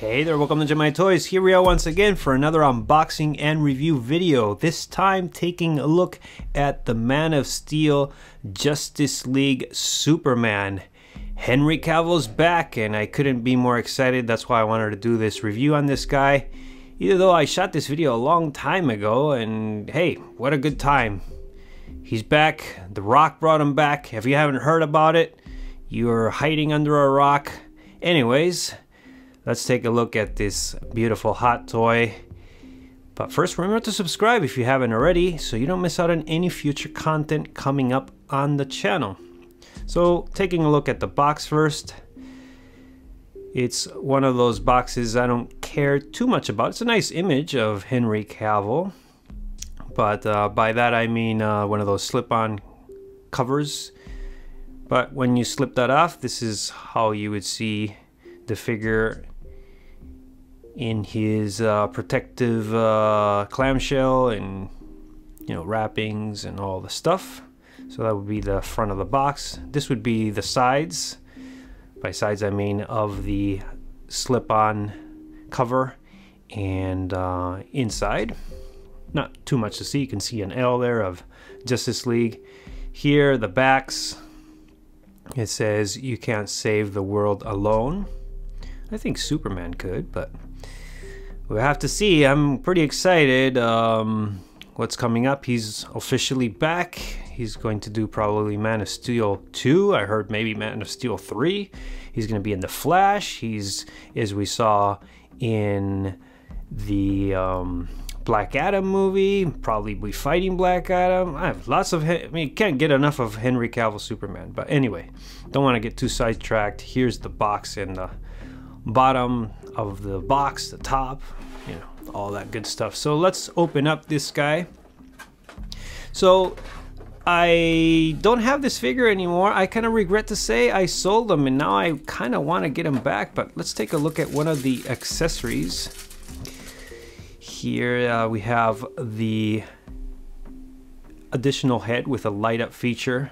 Hey there, welcome to GemiiToys. Here we are once again for another unboxing and review video. This time taking a look at the Man of Steel Justice League Superman. Henry Cavill's back and I couldn't be more excited. That's why I wanted to do this review on this guy. Even though I shot this video a long time ago, and hey, what a good time. He's back. The Rock brought him back. If you haven't heard about it, you're hiding under a rock. Anyways, let's take a look at this beautiful hot toy. But first, remember to subscribe if you haven't already, so you don't miss out on any future content coming up on the channel. So, taking a look at the box first. It's one of those boxes I don't care too much about. It's a nice image of Henry Cavill. But by that I mean one of those slip-on covers. But when you slip that off, this is how you would see the figure in his protective clamshell and wrappings and all the stuff. So that would be the front of the box. This would be the sides. By sides I mean of the slip-on cover and inside. Not too much to see. You can see an L there of Justice League. Here the backs, it says you can't save the world alone. I think Superman could, but we'll have to see. I'm pretty excited what's coming up. He's officially back. He's going to do probably Man of Steel 2. I heard maybe Man of Steel 3. He's going to be in The Flash. He's, as we saw in the Black Adam movie, probably be fighting Black Adam. I have lots of, you can't get enough of Henry Cavill Superman. But anyway, don't want to get too sidetracked. Here's the box and the bottom of the box, the top, all that good stuff. So let's open up this guy. So I don't have this figure anymore. I kind of regret to say I sold him and now I kind of want to get him back, but let's take a look at one of the accessories. Here we have the additional head with a light up feature.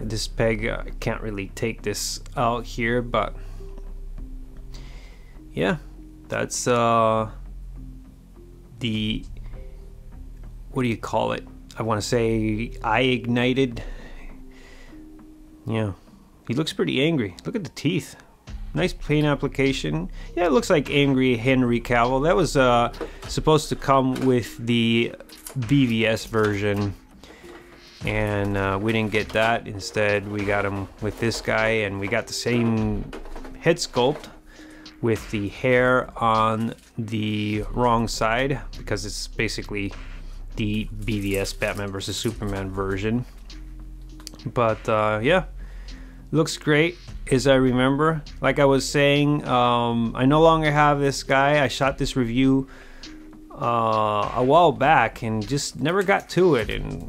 This peg, I can't really take this out here, but yeah, that's the, what do you call it? I want to say eye ignited. Yeah, he looks pretty angry. Look at the teeth. Nice paint application. Yeah, it looks like angry Henry Cavill. That was supposed to come with the BVS version, and we didn't get that. Instead, we got him with this guy, and we got the same head sculpt with the hair on the wrong side because it's basically the BVS Batman vs Superman version. But yeah, looks great as I remember. Like I was saying, I no longer have this guy. I shot this review a while back and just never got to it, and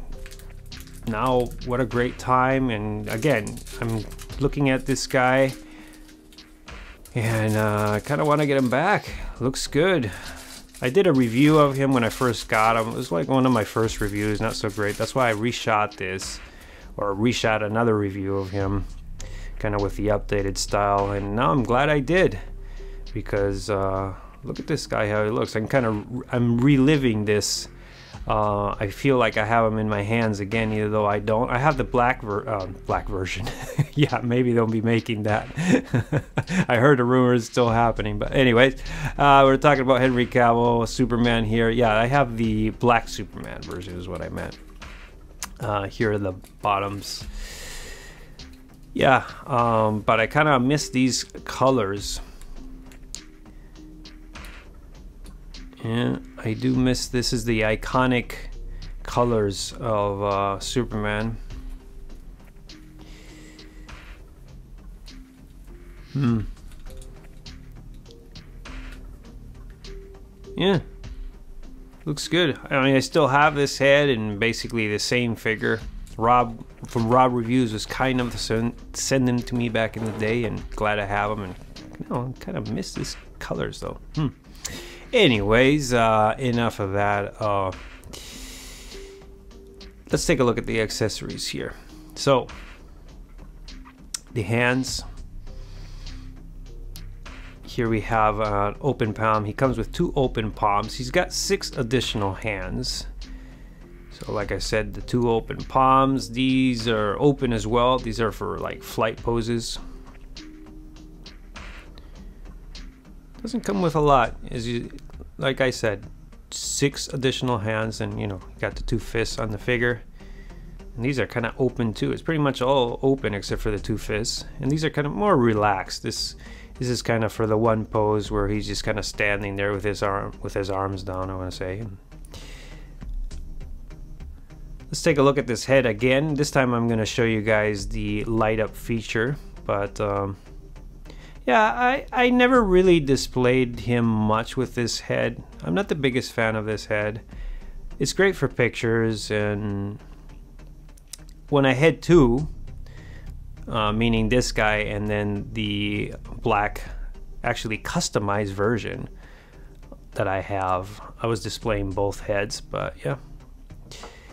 now what a great time. And again, I'm looking at this guy and I kind of want to get him back. Looks good. I did a review of him when I first got him. It was like one of my first reviews, not so great. That's why I reshot this, or reshot another review of him, kind of with the updated style. And now I'm glad I did, because look at this guy, how he looks. I'm reliving this. I feel like I have him in my hands again, even though I don't. I have the black version. Yeah, maybe they'll be making that. I heard a rumor is still happening, but anyways, we're talking about Henry Cavill, Superman here. Yeah, I have the black Superman version is what I meant. Here are the bottoms. Yeah, but I kind of miss these colors. And I do miss, this is the iconic colors of Superman. Yeah, looks good. I mean, I still have this head and basically the same figure. Rob from Rob Reviews was kind of send them to me back in the day, and glad I have them. And I kind of miss these colors though. Anyways, enough of that. Let's take a look at the accessories here. So the hands, here we have an open palm. He comes with 2 open palms. He's got 6 additional hands. So like I said, the 2 open palms, these are open as well. These are for like flight poses. Doesn't come with a lot, like I said, 6 additional hands, and you know, got the 2 fists on the figure. And these are kind of open too. It's pretty much all open except for the 2 fists. And these are kind of more relaxed. This is kind of for the one pose where he's just kind of standing there with his arms down, I want to say. Let's take a look at this head again. This time I'm going to show you guys the light up feature, but yeah, I never really displayed him much with this head. I'm not the biggest fan of this head. It's great for pictures, and when I had 2, meaning this guy and then the black, actually customized version that I have, I was displaying both heads, but yeah.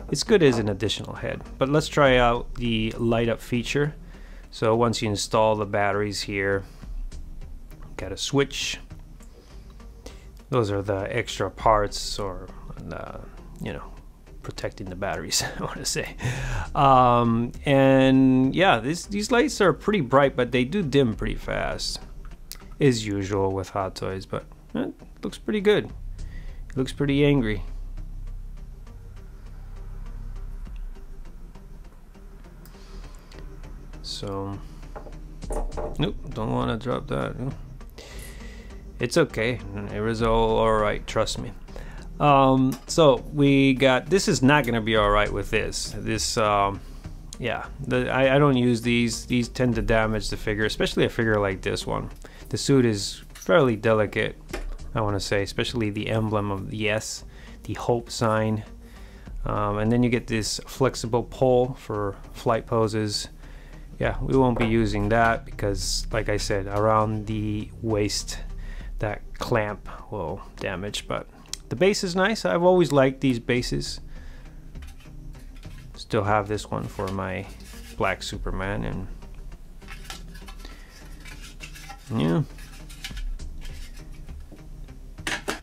It's good as an additional head. But let's try out the light up feature. So once you install the batteries here, got a switch. Those are the extra parts, or you know, protecting the batteries, I want to say. And yeah, these lights are pretty bright, but they do dim pretty fast, as usual with Hot Toys. But it looks pretty good. It looks pretty angry. So, nope, don't want to drop that. It's okay. It was all right. Trust me. So we got. This is not going to be all right with this. Yeah. I don't use these. These tend to damage the figure, especially a figure like this one. The suit is fairly delicate, I want to say, especially the emblem of the S, the hope sign, and then you get this flexible pole for flight poses. Yeah, we won't be using that because, like I said, around the waist, that clamp will damage. But the base is nice. I've always liked these bases. Still have this one for my black Superman, and yeah,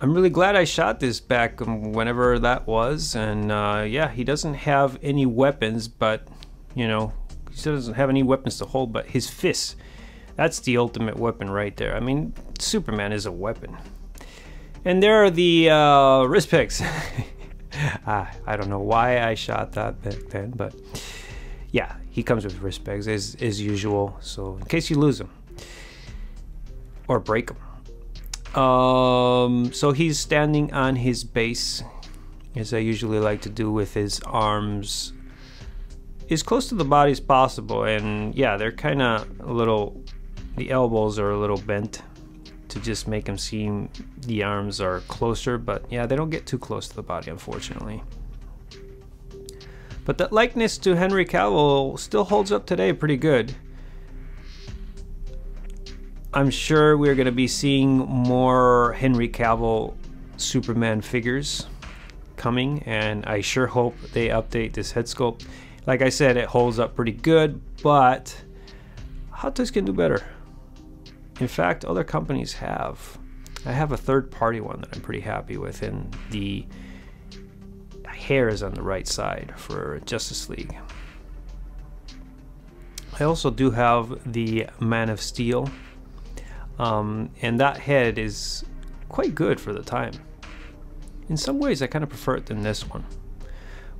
I'm really glad I shot this back whenever that was. And yeah, he doesn't have any weapons, but you know, he still doesn't have any weapons to hold, but his fists, that's the ultimate weapon right there. I mean, Superman is a weapon. And there are the wrist pegs. I don't know why I shot that back then, but yeah, he comes with wrist pegs as usual, so in case you lose them or break them. So he's standing on his base, as I usually like to do, with his arms as close to the body as possible. And yeah, they're kind of a little, the elbows are a little bent to just make them seem the arms are closer, but yeah, they don't get too close to the body, unfortunately. But that likeness to Henry Cavill still holds up today pretty good. I'm sure we're going to be seeing more Henry Cavill Superman figures coming, and I sure hope they update this head sculpt. Like I said, it holds up pretty good, but Hot Toys can do better. In fact, other companies have. I have a third-party one that I'm pretty happy with, and the hair is on the right side for Justice League. I also do have the Man of Steel, and that head is quite good for the time. In some ways, I kind of prefer it than this one.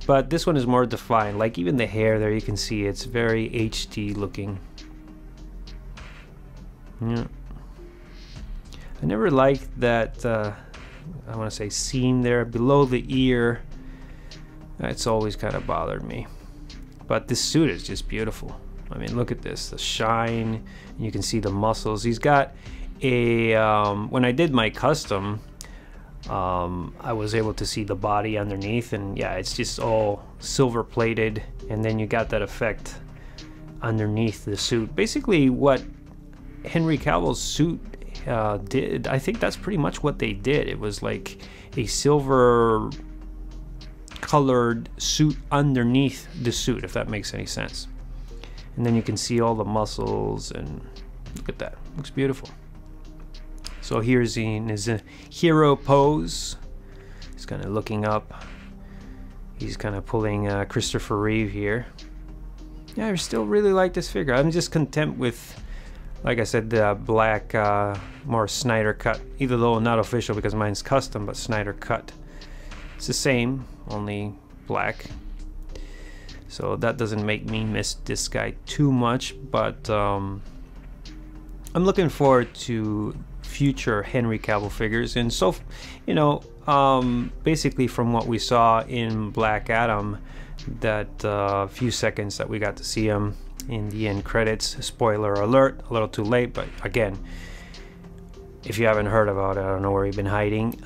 But this one is more defined. Like even the hair there, you can see it's very HD looking. Yeah. I never liked that, I want to say, seam there below the ear. It's always kind of bothered me. But this suit is just beautiful. I mean, look at this, the shine. You can see the muscles. He's got a, when I did my custom, I was able to see the body underneath, and yeah, it's just all silver plated, and then you got that effect underneath the suit. Basically what Henry Cavill's suit did, I think that's pretty much what they did. It was like a silver colored suit underneath the suit, if that makes any sense. And then you can see all the muscles, and look at that, looks beautiful. So here's in his hero pose. He's kind of looking up. He's kind of pulling Christopher Reeve here. Yeah, I still really like this figure. I'm just content with, like I said, the black, more Snyder cut. Even though not official because mine's custom, but Snyder cut. It's the same, only black. So that doesn't make me miss this guy too much, but I'm looking forward to future Henry Cavill figures. And so, you know, basically from what we saw in Black Adam, that few seconds that we got to see him in the end credits, spoiler alert, a little too late, but again, if you haven't heard about it, I don't know where you've been hiding.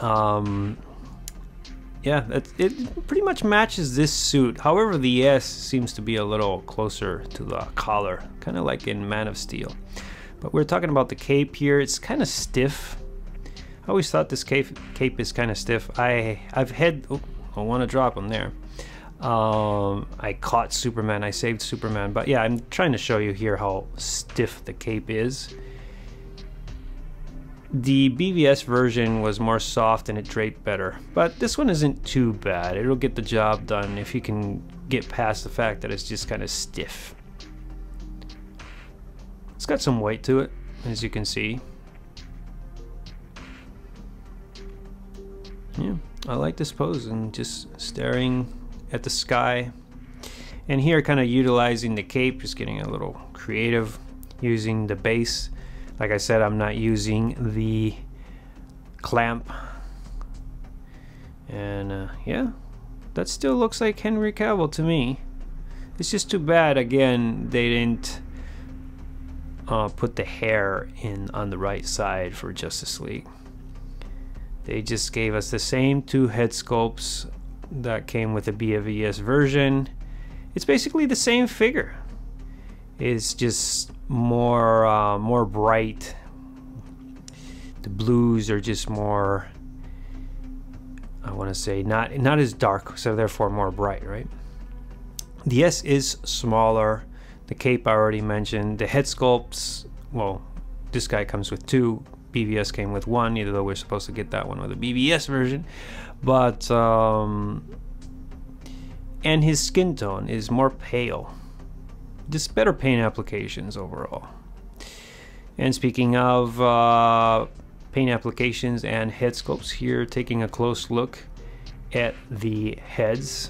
Yeah, it pretty much matches this suit. However, the S seems to be a little closer to the collar, kind of like in Man of Steel. But we're talking about the cape here. It's kind of stiff. I always thought this cape is kind of stiff. I've had, oh, I want to drop him there. I caught Superman. I saved Superman. But yeah, I'm trying to show you here how stiff the cape is. The BVS version was more soft and it draped better, but this one isn't too bad. It'll get the job done if you can get past the fact that it's just kind of stiff. It's got some weight to it, as you can see. Yeah, I like this pose and just staring at the sky. And here, kind of utilizing the cape, just getting a little creative, using the base. Like I said, I'm not using the clamp. And yeah, that still looks like Henry Cavill to me. It's just too bad, again, they didn't put the hair in on the right side for Justice League. They just gave us the same two head sculpts that came with the BVS version. It's basically the same figure. It's just more bright. The blues are just more, I want to say, not as dark, so therefore more bright, right? The S is smaller. The cape I already mentioned. The head sculpts, well, this guy comes with two. BVS came with one, even though we're supposed to get that one with a BVS version. But and his skin tone is more pale. Just better paint applications overall. And speaking of paint applications and head sculpts, here taking a close look at the heads.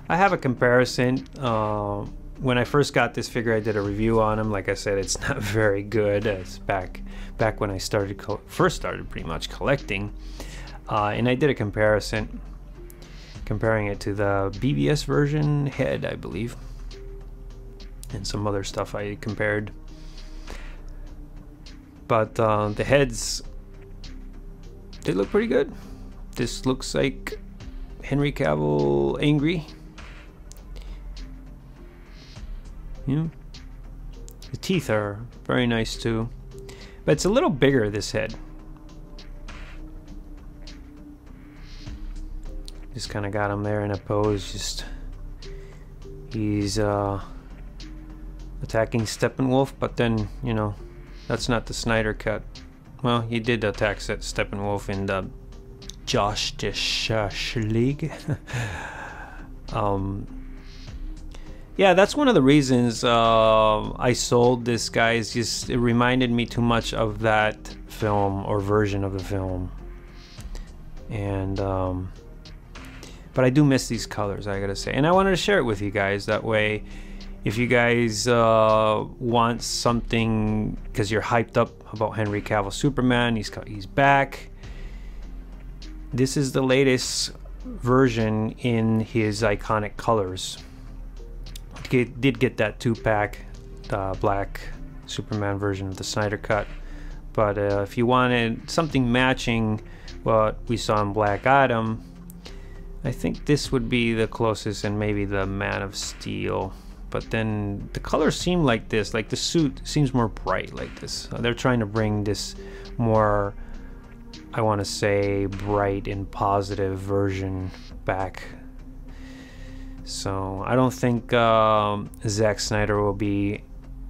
I have a comparison. When I first got this figure, I did a review on him. Like I said, it's not very good. It's back when I first started pretty much collecting, and I did a comparison, comparing it to the BVS version head, I believe, and some other stuff I compared. But the heads, they look pretty good. This looks like Henry Cavill angry. Yeah. The teeth are very nice too, but it's a little bigger, this head. Just kind of got him there in a pose. Just he's attacking Steppenwolf, but then, you know, that's not the Snyder cut. Well, he did attack Steppenwolf in the Justice League. Yeah, that's one of the reasons I sold this guy. Is just it reminded me too much of that film or version of the film, and but I do miss these colors, I gotta say, and I wanted to share it with you guys. That way, if you guys want something because you're hyped up about Henry Cavill Superman, he's back. This is the latest version in his iconic colors. Did get that 2-pack, the black Superman version of the Snyder cut, but if you wanted something matching what we saw in Black Adam, I think this would be the closest, and maybe the Man of Steel. But then the colors seem like this, like the suit seems more bright like this. They're trying to bring this more, I want to say, bright and positive version back. So I don't think Zack Snyder will be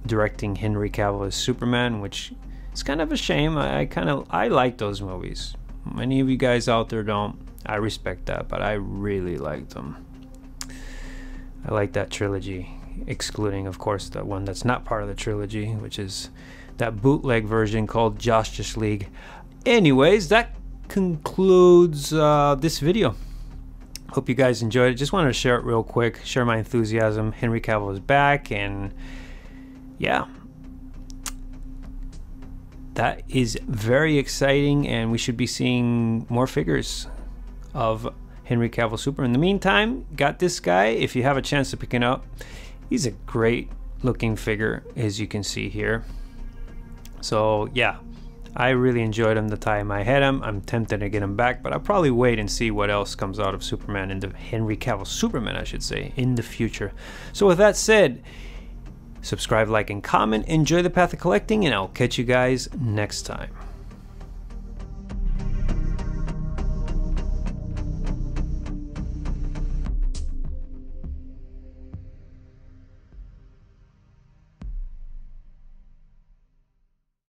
directing Henry Cavill as Superman, which It's kind of a shame. I like those movies. Many of you guys out there don't. I respect that, but I really liked them. I like that trilogy, excluding, of course, the one that's not part of the trilogy, which is that bootleg version called Justice League. Anyways, that concludes this video. Hope you guys enjoyed it. Just wanted to share it real quick, share my enthusiasm. Henry Cavill is back, and yeah, that is very exciting, and we should be seeing more figures of Henry Cavill Super. In the meantime, got this guy. If you have a chance to pick it up, he's a great looking figure, as you can see here. So yeah, I really enjoyed him the time I had him. I'm tempted to get him back, but I'll probably wait and see what else comes out of Superman, in the Henry Cavill Superman, I should say, in the future. So with that said, subscribe, like, and comment. Enjoy the path of collecting, and I'll catch you guys next time.